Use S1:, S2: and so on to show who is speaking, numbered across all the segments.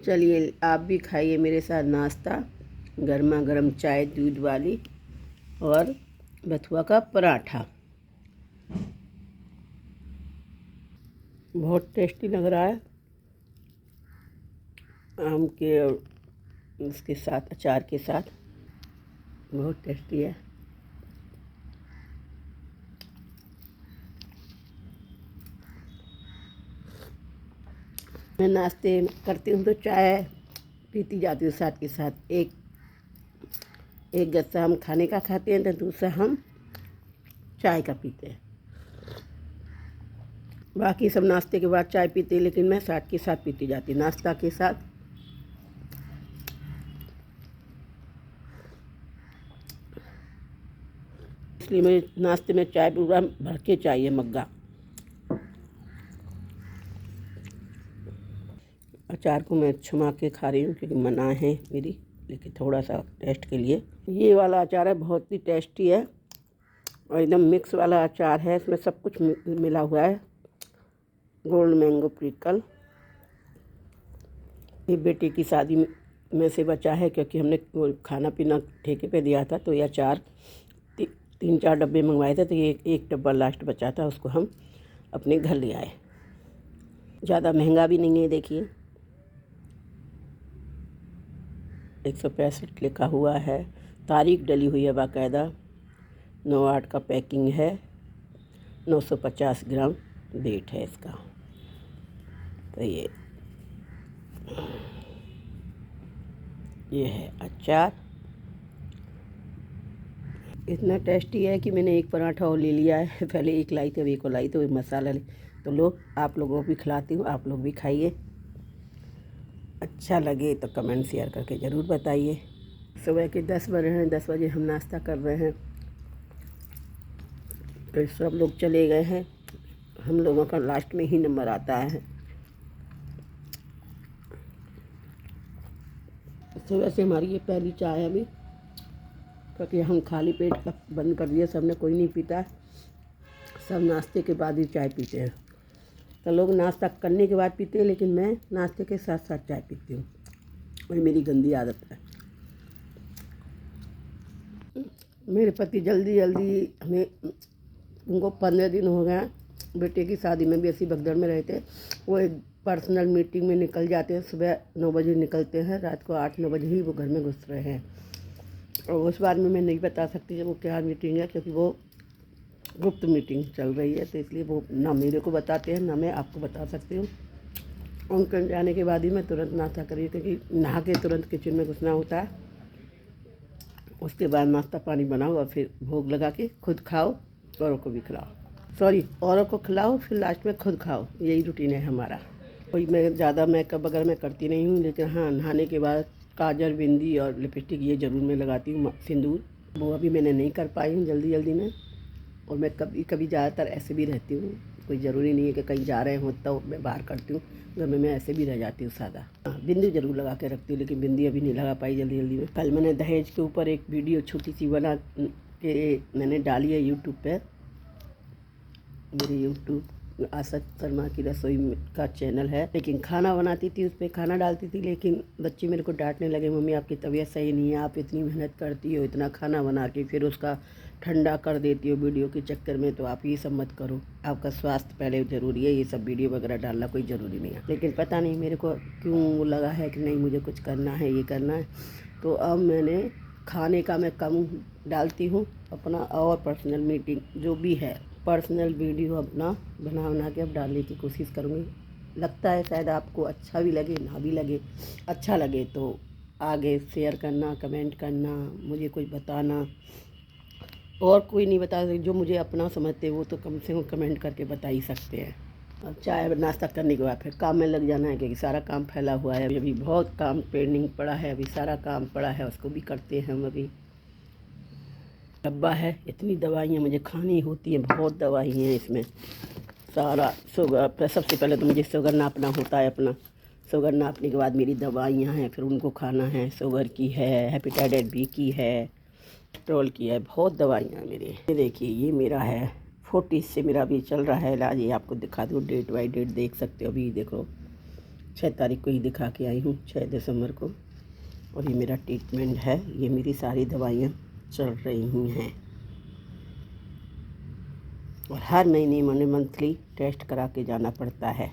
S1: चलिए आप भी खाइए मेरे साथ नाश्ता। गर्मा गर्म चाय दूध वाली और बथुआ का पराठा। बहुत टेस्टी लग रहा है। आम के और उसके साथ अचार के साथ बहुत टेस्टी है। मैं नाश्ते करती हूँ तो चाय पीती जाती हूँ साथ के साथ। एक गस्सा हम खाने का खाते हैं तो दूसरा हम चाय का पीते हैं। बाकी सब नाश्ते के बाद चाय पीते हैं, लेकिन मैं साथ के साथ पीती जाती हूँ नाश्ता के साथ। इसलिए मुझे नाश्ते में चाय पूरा भर के चाहिए मग्गा। अचार को मैं छुमा के खा रही हूँ क्योंकि मना है मेरी, लेकिन थोड़ा सा टेस्ट के लिए। ये वाला अचार है, बहुत ही टेस्टी है और एकदम मिक्स वाला अचार है। इसमें सब कुछ मिला हुआ है। गोल्ड मैंगो प्रिकल ये बेटे की शादी में से बचा है, क्योंकि हमने वो खाना पीना ठेके पे दिया था, तो ये अचार 3-4 डब्बे मंगवाए थे, तो ये एक डब्बा लास्ट बचा था, उसको हम अपने घर ले आए। ज़्यादा महंगा भी नहीं है। देखिए 165 लिखा हुआ है, तारीख डली हुई है बाकायदा। 9/8 का पैकिंग है, 950 ग्राम वेट है इसका। तो ये है अचार। इतना टेस्टी है कि मैंने एक पराठा और ले लिया है। पहले एक लाई थी, अब एक और लाई, तो मसाला तो लो आप लोगों को भी खिलाती हूँ, आप लोग भी खाइए। अच्छा लगे तो कमेंट शेयर करके ज़रूर बताइए। सुबह के 10 बजे हैं, 10 बजे हम नाश्ता कर रहे हैं, तो सब लोग चले गए हैं। हम लोगों का लास्ट में ही नंबर आता है। सुबह से हमारी ये पहली चाय है अभी, क्योंकि हम खाली पेट का बंद कर दिया, सबने कोई नहीं पीता। सब नाश्ते के बाद ही चाय पीते हैं। तो लोग नाश्ता करने के बाद पीते हैं, लेकिन मैं नाश्ते के साथ साथ चाय पीती हूँ, वही मेरी गंदी आदत है। मेरे पति जल्दी हमें उनको 15 दिन हो गए बेटे की शादी में भी ऐसी भगदड़ में रहते। वो एक पर्सनल मीटिंग में निकल जाते हैं। सुबह 9 बजे निकलते हैं, रात को 8-9 बजे ही वो घर में घुस रहे हैं। और उस बारे में मैं नहीं बता सकती जब वो क्या मीटिंग है, क्योंकि वो गुप्त मीटिंग चल रही है, तो इसलिए वो ना मेरे को बताते हैं ना मैं आपको बता सकती हूँ। उनके जाने के बाद ही मैं तुरंत नाश्ता करी, क्योंकि नहा के तुरंत किचन में घुसना होता है। उसके बाद नाश्ता पानी बनाओ और फिर भोग लगा के खुद खाओ, औरों को भी खिलाओ। औरों को खिलाओ, फिर लास्ट में खुद खाओ। यही रूटीन है हमारा। कोई मैं ज़्यादा मेकअप वगैरह मैं करती नहीं हूँ, लेकिन हाँ नहाने के बाद काजल, बिंदी और लिपस्टिक ये ज़रूर मैं लगाती हूँ। सिंदूर वो अभी मैंने नहीं कर पाई हूँ जल्दी में। और मैं कभी ज़्यादातर ऐसे भी रहती हूँ, कोई ज़रूरी नहीं है कि कहीं जा रहे हो तो मैं बाहर करती हूँ। घर में मैं ऐसे भी रह जाती हूँ सादा। हाँ बिंदी ज़रूर लगा के रखती हूँ, लेकिन बिंदी अभी नहीं लगा पाई जल्दी में। कल मैंने दहेज के ऊपर एक वीडियो छोटी सी बना के मैंने डाली है यूट्यूब पर। मेरी यूट्यूब आशा शर्मा की रसोई का चैनल है, लेकिन खाना बनाती थी, उस पर खाना डालती थी, लेकिन बच्चे मेरे को डांटने लगे, मम्मी आपकी तबीयत सही नहीं है, आप इतनी मेहनत करती हो, इतना खाना बना के फिर उसका ठंडा कर देती हो वीडियो के चक्कर में, तो आप ये सब मत करो, आपका स्वास्थ्य पहले ज़रूरी है, ये सब वीडियो वगैरह डालना कोई ज़रूरी नहीं है। लेकिन पता नहीं मेरे को क्यों लगा है कि नहीं मुझे कुछ करना है, ये करना है। तो अब मैंने खाने का मैं कम डालती हूँ अपना, और पर्सनल मीटिंग जो भी है पर्सनल वीडियो अपना बना के अब डालने की कोशिश करूँगी। लगता है शायद आपको अच्छा भी लगे, ना भी लगे। अच्छा लगे तो आगे शेयर करना, कमेंट करना, मुझे कुछ बताना। और कोई नहीं बता सकते, जो मुझे अपना समझते वो तो कम से कम कमेंट करके बता ही सकते हैं। और चाय नाश्ता करने के बाद फिर काम में लग जाना है, क्योंकि सारा काम फैला हुआ है। अभी बहुत काम पेंडिंग पड़ा है, अभी सारा काम पड़ा है, उसको भी करते हैं हम। अभी डब्बा है, इतनी दवाइयाँ मुझे खानी होती हैं, बहुत दवाई हैं इसमें। सारा शुगर, सबसे पहले तो मुझे शुगर नापना होता है अपना। शुगर नापने के बाद मेरी दवाइयाँ हैं, फिर उनको खाना है। शुगर की है, हेपेटाइटिस बी की है, कोलेस्ट्रॉल की है, बहुत दवाइयाँ हैं मेरी। ये देखिए ये मेरा है 40 से मेरा अभी चल रहा है इलाज। ये आपको दिखा दूँ, डेट बाई डेट देख सकते हो। अभी देखो 6 तारीख को ही दिखा के आई हूँ, 6 दिसंबर को। और ये मेरा ट्रीटमेंट है, ये मेरी सारी दवाइयाँ चल रही हैं। और हर महीने मुझे मंथली टेस्ट करा के जाना पड़ता है।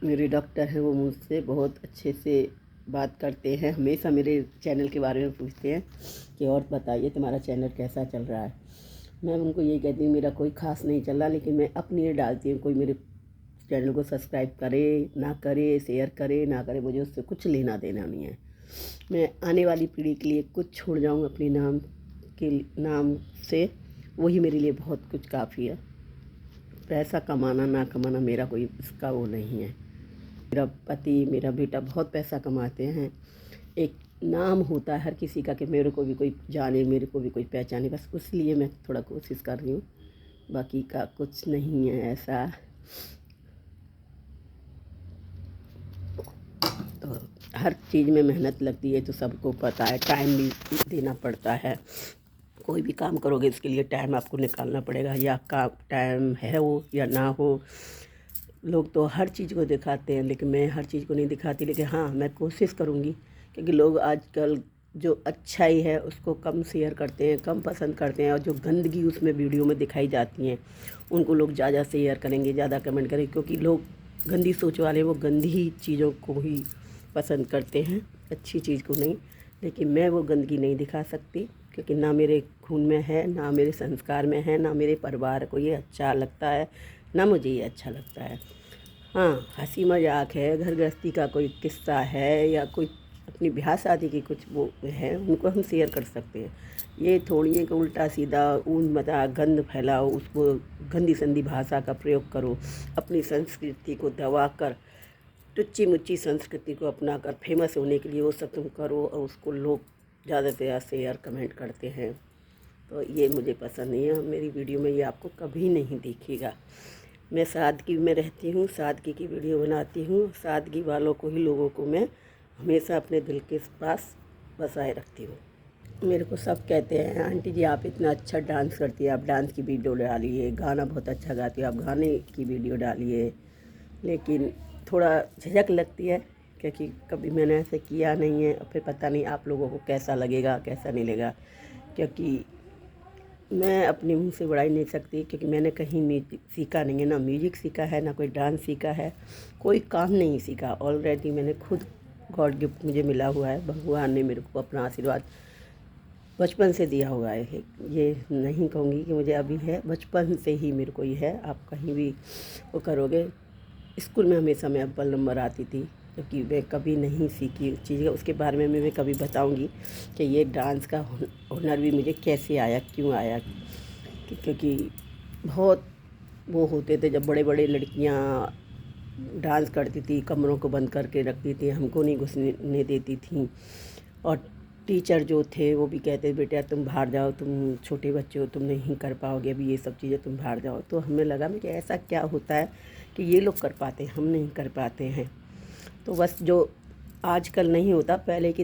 S1: मेरे डॉक्टर हैं, वो मुझसे बहुत अच्छे से बात करते हैं, हमेशा मेरे चैनल के बारे में पूछते हैं कि और बताइए तुम्हारा चैनल कैसा चल रहा है। मैं उनको यही कहती हूँ मेरा कोई ख़ास नहीं चल रहा, लेकिन मैं अपनी ये डालती हूँ। कोई मेरे चैनल को सब्सक्राइब करे ना करे, शेयर करे ना करे, मुझे उससे कुछ लेना देना नहीं है। मैं आने वाली पीढ़ी के लिए कुछ छोड़ जाऊँ अपने नाम से, वही मेरे लिए बहुत कुछ काफ़ी है। पैसा कमाना ना कमाना मेरा कोई इसका वो नहीं है। मेरा पति मेरा बेटा बहुत पैसा कमाते हैं। एक नाम होता है हर किसी का कि मेरे को भी कोई जाने, मेरे को भी कोई पहचाने, बस इसलिए मैं थोड़ा कोशिश कर रही हूँ, बाकी का कुछ नहीं है ऐसा। तो हर चीज़ में मेहनत लगती है, तो सबको पता है, टाइम भी देना पड़ता है। कोई भी काम करोगे इसके लिए टाइम आपको निकालना पड़ेगा, या का टाइम है हो या ना हो। लोग तो हर चीज़ को दिखाते हैं, लेकिन मैं हर चीज़ को नहीं दिखाती। लेकिन हाँ, मैं कोशिश करूँगी, क्योंकि लोग आजकल जो अच्छाई है उसको कम शेयर करते हैं, कम पसंद करते हैं, और जो गंदगी उसमें वीडियो में दिखाई जाती हैं उनको लोग ज़्यादा शेयर करेंगे, ज़्यादा कमेंट करेंगे, क्योंकि लोग गंदी सोच वाले वो गंदी चीज़ों को ही पसंद करते हैं, अच्छी चीज़ को नहीं। लेकिन मैं वो गंदगी नहीं दिखा सकती, क्योंकि ना मेरे खून में है, ना मेरे संस्कार में है, ना मेरे परिवार को ये अच्छा लगता है, ना मुझे ये अच्छा लगता है। हाँ, हंसी मजाक है, घर गृहस्थी का कोई किस्सा है, या कोई अपनी ब्याह शादी की कुछ वो है, उनको हम शेयर कर सकते हैं। ये थोड़ी है कि उल्टा सीधा ऊन मजाक गंद फैलाओ, उसको गंदी संदी भाषा का प्रयोग करो, अपनी संस्कृति को दबा कर, टुच्ची मुच्ची संस्कृति को अपना कर फेमस होने के लिए वो सब तुम करो, और उसको लोग ज़्यादा से ज़्यादा शेयर कमेंट करते हैं। तो ये मुझे पसंद नहीं है, मेरी वीडियो में ये आपको कभी नहीं दिखेगा। मैं सादगी में रहती हूँ, सादगी की वीडियो बनाती हूँ, सादगी वालों को ही, लोगों को मैं हमेशा अपने दिल के पास बसाए रखती हूँ। मेरे को सब कहते हैं आंटी जी आप इतना अच्छा डांस करती है, आप डांस की वीडियो डालिए, गाना बहुत अच्छा गाती है, आप गाने की वीडियो डालिए। लेकिन थोड़ा झिझक लगती है, क्योंकि कभी मैंने ऐसे किया नहीं है, और फिर पता नहीं आप लोगों को कैसा लगेगा कैसा नहीं लगेगा। क्योंकि मैं अपने मुंह से बढ़ाई नहीं सकती, क्योंकि मैंने कहीं म्यूजिक सीखा नहीं है, ना म्यूजिक सीखा है, ना कोई डांस सीखा है, कोई काम नहीं सीखा। ऑलरेडी मैंने खुद गॉड गिफ्ट मुझे मिला हुआ है, भगवान ने मेरे को अपना आशीर्वाद बचपन से दिया हुआ है। ये नहीं कहूँगी कि मुझे अभी है, बचपन से ही मेरे को ये है। आप कहीं भी वो करोगे, स्कूल में हमेशा मैं अव्वल नंबर आती थी, क्योंकि मैं कभी नहीं सीखी चीज़ें। उसके बारे में मैं कभी बताऊंगी कि ये डांस का हुनर भी मुझे कैसे आया, क्यों आया। क्योंकि बहुत वो होते थे जब बड़े बड़े लड़कियां डांस करती थी, कमरों को बंद करके रखती थी, हमको नहीं घुसने देती थी। और टीचर जो थे वो भी कहते बेटा तुम बाहर जाओ, तुम छोटे बच्चे हो, तुम नहीं कर पाओगे अभी ये सब चीज़ें, तुम बाहर जाओ। तो हमें लगा कि ऐसा क्या होता है कि ये लोग कर पाते हैं, हम नहीं कर पाते हैं। तो बस जो आजकल नहीं होता, पहले की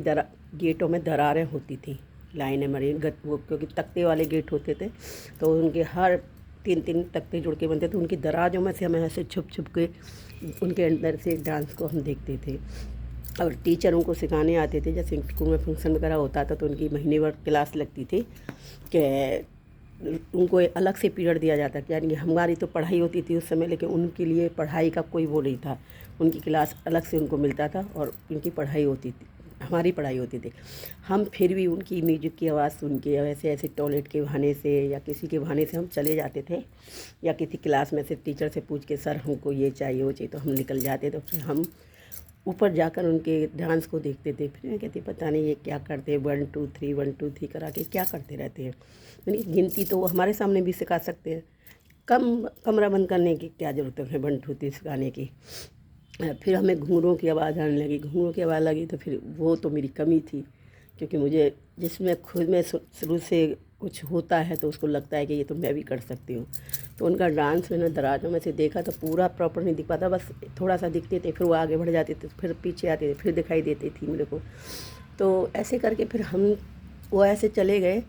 S1: गेटों में दरारें होती थी, लाइनें मरी वो, क्योंकि तख्ते वाले गेट होते थे, तो उनके हर 3-3 तख्ते जुड़ के बनते थे, उनकी दराजों में से हमें ऐसे छुप छुप के उनके अंदर से डांस को हम देखते थे। और टीचरों को सिखाने आते थे, जैसे स्कूल में फंक्शन वगैरह होता था तो उनकी महीनेवार क्लास लगती थी कि उनको अलग से पीरियड दिया जाता था। यानी हमारी तो पढ़ाई होती थी उस समय, लेकिन उनके लिए पढ़ाई का कोई वो नहीं था, उनकी क्लास अलग से उनको मिलता था और उनकी पढ़ाई होती थी, हमारी पढ़ाई होती थी। हम फिर भी उनकी म्यूजिक की आवाज़ सुन के ऐसे ऐसे टॉयलेट के बहाने से या किसी के बहाने से हम चले जाते थे, या किसी क्लास में से टीचर से पूछ के सर हमको ये चाहिए वो चाहिए, तो हम निकल जाते। तो फिर हम ऊपर जाकर उनके डांस को देखते थे। फिर मैं कहती पता नहीं ये क्या करते हैं, 1 2 3 1 2 3 करा के क्या करते रहते हैं। यानी गिनती तो वो हमारे सामने भी सिखा सकते हैं, कमरा बंद करने की क्या ज़रूरत है 1 2 3 सिखाने की। फिर हमें घूंघरों की आवाज़ आने लगी, घूंघरों की आवाज़ लगी तो फिर वो तो मेरी कमी थी, क्योंकि मुझे जिसमें खुद में शुरू से कुछ होता है तो उसको लगता है कि ये तो मैं भी कर सकती हूँ। तो उनका डांस मैंने दराज़ों में से देखा तो पूरा प्रॉपर नहीं दिख पाता, बस थोड़ा सा दिखते थे, फिर वो आगे बढ़ जाते थे, फिर पीछे आते थे, फिर दिखाई देती थी मेरे को। तो ऐसे करके फिर वो ऐसे चले गए।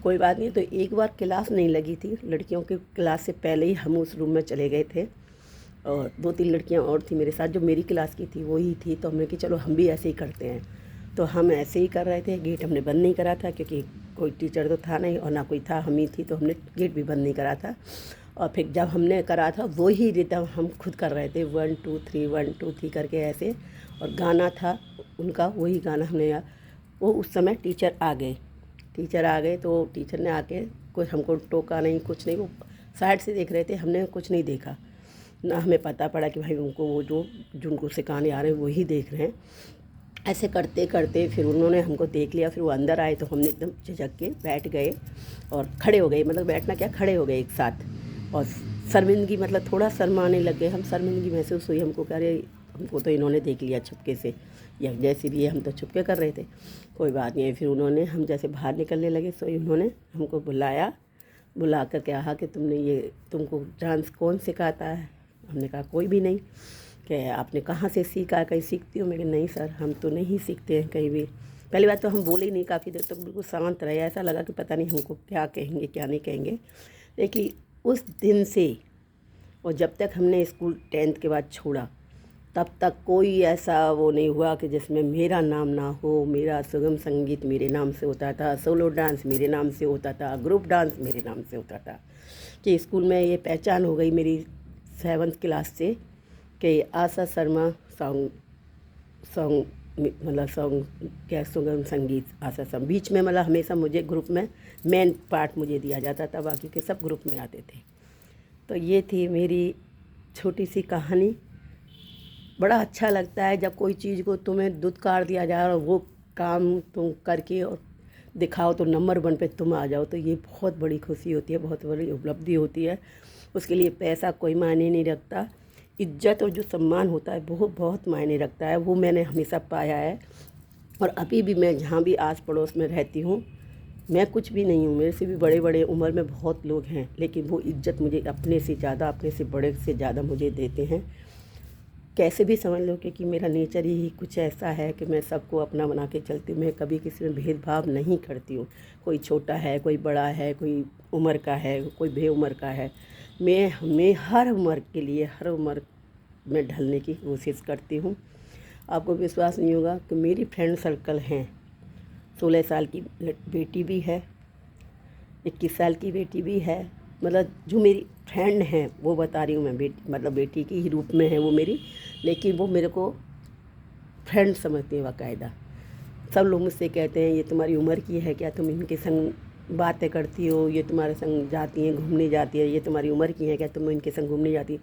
S1: कोई बात नहीं। तो एक बार क्लास नहीं लगी थी, लड़कियों की क्लास से पहले ही हम उस रूम में चले गए थे और 2-3 लड़कियां और थी मेरे साथ जो मेरी क्लास की थी, वही थी। तो हमने कि चलो हम भी ऐसे ही करते हैं। तो हम ऐसे ही कर रहे थे। गेट हमने बंद नहीं करा था क्योंकि कोई टीचर तो था नहीं और ना कोई था, हम ही थी, तो हमने गेट भी बंद नहीं करा था। और फिर जब हमने करा था वही रिदम हम खुद कर रहे थे, 1 2 3 1 2 3 करके ऐसे। और गाना था उनका, वही गाना हमने वो उस समय टीचर आ गए तो टीचर ने आके कुछ हमको टोका नहीं, कुछ नहीं। वो साइड से देख रहे थे, हमने कुछ नहीं देखा ना, हमें पता पड़ा कि भाई उनको वो जो उनको सिखाने आ रहे हैं वही देख रहे हैं। ऐसे करते करते फिर उन्होंने हमको देख लिया। फिर वो अंदर आए तो हमने एकदम झिझक के बैठ गए और खड़े हो गए, मतलब बैठना क्या, खड़े हो गए एक साथ। और शर्मिंदगी, मतलब थोड़ा शर्माने लग गए हम, शर्मिंदगी महसूस हुई हमको, कह रहे हमको तो इन्होंने देख लिया छुपके से, या जैसे भी हम तो छुपके कर रहे थे। कोई बात नहीं। फिर उन्होंने, हम जैसे बाहर निकलने लगे तो उन्होंने हमको बुला कर कहा कि तुमको डांस कौन सिखाता है। हमने कहा कोई भी नहीं। कि आपने कहाँ से सीखा, कहीं सीखती हो? मैं कहा नहीं सर, हम तो नहीं सीखते हैं कहीं भी। पहली बात तो हम बोले ही नहीं, काफ़ी देर तक बिल्कुल शांत रहे, ऐसा लगा कि पता नहीं हमको क्या कहेंगे क्या नहीं कहेंगे। लेकिन उस दिन से और जब तक हमने स्कूल 10th के बाद छोड़ा तब तक कोई ऐसा वो नहीं हुआ कि जिसमें मेरा नाम ना हो। मेरा सुगम संगीत मेरे नाम से होता था, सोलो डांस मेरे नाम से होता था, ग्रुप डांस मेरे नाम से होता था। कि स्कूल में ये पहचान हो गई मेरी 7th क्लास से कि आशा शर्मा सॉन्ग मतलब सॉन्ग क्या, सुगम संगीत आशा शर्मा। बीच में मतलब हमेशा मुझे ग्रुप में मेन पार्ट मुझे दिया जाता था, बाकी के सब ग्रुप में आते थे। तो ये थी मेरी छोटी सी कहानी। बड़ा अच्छा लगता है जब कोई चीज़ को तुम्हें दुत्कार दिया जाए और वो काम तुम करके और दिखाओ तो नंबर 1 पे तुम आ जाओ, तो ये बहुत बड़ी खुशी होती है, बहुत बड़ी उपलब्धि होती है। उसके लिए पैसा कोई मायने नहीं रखता, इज्जत और जो सम्मान होता है वो बहुत मायने रखता है। वो मैंने हमेशा पाया है। और अभी भी मैं जहाँ भी आस पड़ोस में रहती हूँ, मैं कुछ भी नहीं हूँ, मेरे से भी बड़े बड़े उम्र में बहुत लोग हैं, लेकिन वो इज्जत मुझे अपने से ज़्यादा, अपने से बड़े से ज़्यादा मुझे देते हैं। कैसे भी समझ लो कि मेरा नेचर ही कुछ ऐसा है कि मैं सबको अपना बना के चलती हूँ। मैं कभी किसी में भेदभाव नहीं करती हूँ। कोई छोटा है, कोई बड़ा है, कोई उम्र का है, कोई बेउम्र का है। मैं हर उम्र के लिए, हर उम्र में ढलने की कोशिश करती हूँ। आपको विश्वास नहीं होगा कि मेरी फ्रेंड सर्कल हैं। 16 साल की बेटी भी है, 21 साल की बेटी भी है। मतलब जो मेरी फ्रेंड हैं वो बता रही हूँ मैं, बेटी मतलब बेटी की ही रूप में है वो मेरी, लेकिन वो मेरे को फ्रेंड समझती हैं बाकायदा। सब लोग मुझसे कहते हैं ये तुम्हारी उम्र की है क्या, तुम इनके संग बातें करती हो, ये तुम्हारे संग जाती हैं, घूमने जाती है, ये तुम्हारी उम्र की है क्या, तुम इनके संग घूमने जाती है?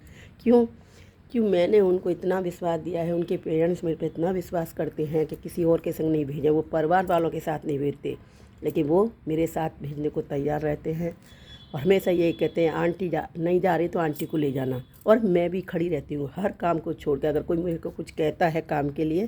S1: क्यों मैंने उनको इतना विश्वास दिया है, उनके पेरेंट्स मेरे पे इतना विश्वास करते हैं कि किसी और के संग नहीं भेजें। वो परिवार वालों के साथ नहीं भेजते, लेकिन वो मेरे साथ भेजने को तैयार रहते हैं। और हमेशा यही कहते हैं आंटी नहीं जा रही तो आंटी को ले जाना। और मैं भी खड़ी रहती हूँ हर काम को छोड़ के। अगर कोई मेरे को कुछ कहता है काम के लिए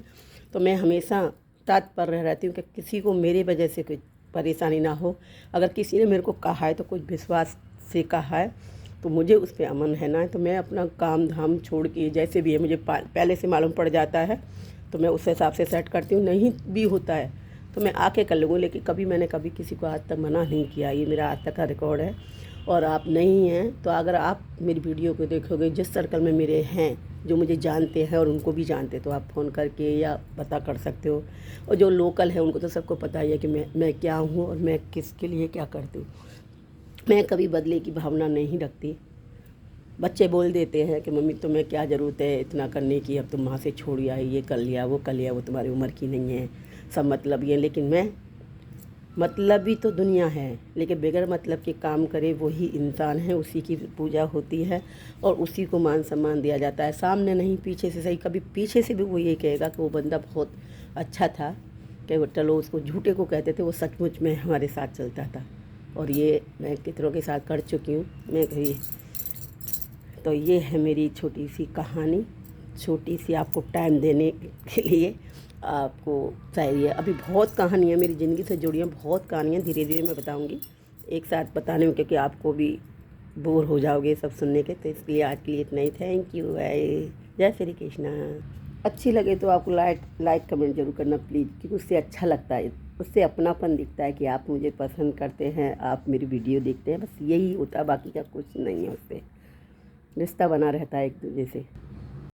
S1: तो मैं हमेशा तत्पर रहती हूँ कि किसी को मेरी वजह से कोई परेशानी ना हो। अगर किसी ने मेरे को कहा है तो कुछ विश्वास से कहा है तो मुझे उस पर अमन है ना, तो मैं अपना काम धाम छोड़ के जैसे भी है, मुझे पहले से मालूम पड़ जाता है तो मैं उस हिसाब से सेट करती हूँ। नहीं भी होता है तो मैं आके कर लूँगी, लेकिन कभी मैंने कभी किसी को आज तक मना नहीं किया। ये मेरा आज तक का रिकॉर्ड है। और आप नहीं हैं तो अगर आप मेरी वीडियो को देखोगे, जिस सर्कल में मेरे हैं जो मुझे जानते हैं और उनको भी जानते, तो आप फ़ोन करके या पता कर सकते हो। और जो लोकल है उनको तो सबको पता ही है कि मैं क्या हूँ और मैं किसके लिए क्या करती हूँ। मैं कभी बदले की भावना नहीं रखती। बच्चे बोल देते हैं कि मम्मी तुम्हें क्या ज़रूरत है इतना करने की, अब तुम वहाँ से छोड़ आई, ये कर लिया, वो कर लिया, वो तुम्हारी उम्र की नहीं है, सब मतलब ये। लेकिन मैं मतलबी तो दुनिया है, लेकिन बगैर मतलब के काम करे वही इंसान है, उसी की पूजा होती है और उसी को मान सम्मान दिया जाता है। सामने नहीं, पीछे से सही। कभी पीछे से भी वो ये कहेगा कि वो बंदा बहुत अच्छा था, कि वो चलो उसको झूठे को कहते थे, वो सचमुच में हमारे साथ चलता था। और ये मैं कितनों के साथ कर चुकी हूँ मैं कभी। तो ये है मेरी छोटी सी कहानी, छोटी सी आपको टाइम देने के लिए आपको चाहिए। अभी बहुत कहानियाँ मेरी ज़िंदगी से जुड़ी हैं, बहुत कहानियाँ धीरे धीरे मैं बताऊँगी। एक साथ बताने में, क्योंकि आपको भी बोर हो जाओगे सब सुनने के, तो इसलिए आज के लिए इतना ही। थैंक यू, बाय, जय श्री कृष्णा। अच्छी लगे तो आपको लाइक कमेंट जरूर करना प्लीज़, क्योंकि उससे अच्छा लगता है, उससे अपनापन दिखता है कि आप मुझे पसंद करते हैं, आप मेरी वीडियो देखते हैं, बस यही होता है, बाकी का कुछ नहीं है। उससे रिश्ता बना रहता है एक दूसरे से।